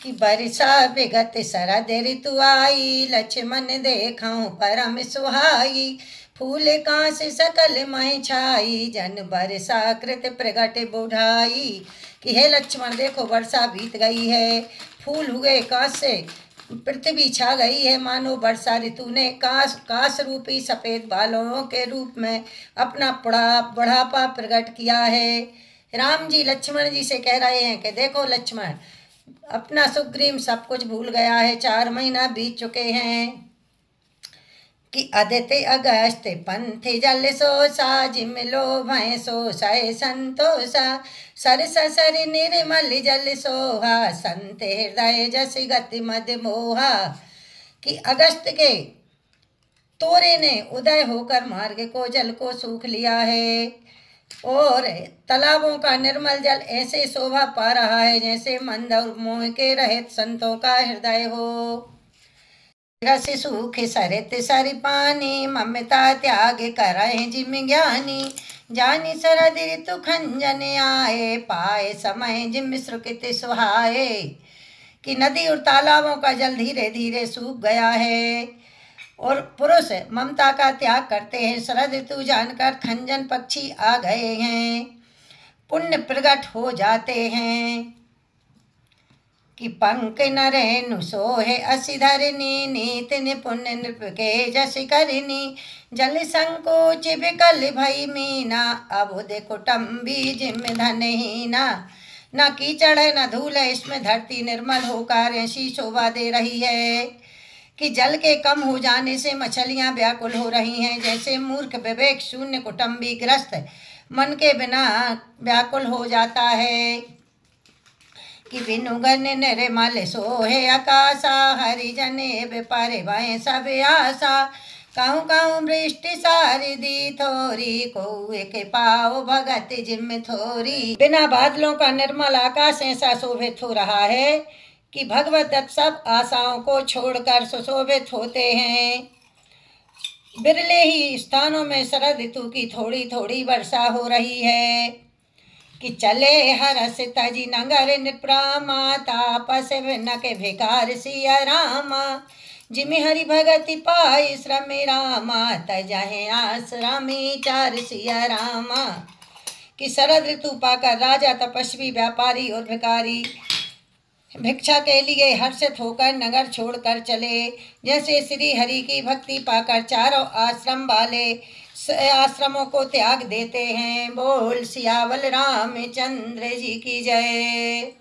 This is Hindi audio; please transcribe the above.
कि बरसा विगत शरद ऋतु आई, लक्ष्मण देखऊं परम सुहाई। फूल कांस सकल मय छाई, जन बरसा कृत प्रगट बुढ़ाई। कि हे लक्ष्मण देखो वर्षा बीत गई है, फूल हुए कांस से पृथ्वी छा गई है, मानो वर्षा ऋतु ने काश रूपी सफेद बालों के रूप में अपना बुढ़ापा प्रकट किया है। राम जी लक्ष्मण जी से कह रहे हैं कि देखो लक्ष्मण, अपना सुग्रीव सब कुछ भूल गया है, 4 महीना बीत चुके हैं। कि अदिति अगस्त पंथ जल सोसा, जिम लो भय सो सय संतोषा। सरस सर निर्मल जल सोहा, संत हृदय जस गति मद मोहा। कि अगस्त के तोरे ने उदय होकर मार्ग को जल को सूख लिया है, और तालाबों का निर्मल जल ऐसे शोभा पा रहा है जैसे मंद और मोह के रहित संतों का हृदय हो। रस सूख सरित सर पानी, ममता त्याग करहि जिम ज्ञानी। जानि शरद ऋतु खंजन आए, पाए समय जिम सुकृत सुहाए। कि नदी और तालाबों का जल धीरे धीरे सूख गया है, और पुरुष ममता का त्याग करते हैं। शरद ऋतु जानकर खंजन पक्षी आ गए हैं, पुण्य प्रकट हो जाते हैं। कि पंख न रेणु सोहे असि धरनी, नीति निपुण नृप के जस करनी। जल संकोच विकल भई मीना, अबुध कुटुम्बी जिम धनहीना। न कीचड़ है न धूल है, इसमें धरती निर्मल होकर ऐसी शोभा दे रही है कि जल के कम हो जाने से मछलियां व्याकुल हो रही हैं, जैसे मूर्ख विवेक शून्य कुटुम्बी ग्रस्त मन के बिना व्याकुल हो जाता है। कि बिनु गन निर्मल सोहे आकाशा, हरिजने बेपारे भय सब आशा। कहूँ कहूँ वृष्टि सारी दी थोरी, को एक पाओ भगत जिम थोरी। बिना बादलों का निर्मल आकाश ऐसा शोभित हो रहा है कि भगवत दत्त सब आशाओं को छोड़कर सुशोभित होते हैं। बिरले ही स्थानों में शरद ऋतु की थोड़ी थोड़ी वर्षा हो रही है। कि चले हरस तजी नगर निप्रामा, तापस नक भिकार सिया रामा। जिमि हरि भगति पाई श्रम रामा, तजहे आश्रमी चार सिया रामा। कि शरद ऋतु पाकर राजा, तपस्वी, व्यापारी और भिखारी भिक्षा के लिए हर्षित होकर नगर छोड़कर चले, जैसे श्री हरि की भक्ति पाकर चारों आश्रम वाले आश्रमों को त्याग देते हैं। बोल सियावल रामचंद्र जी की जय।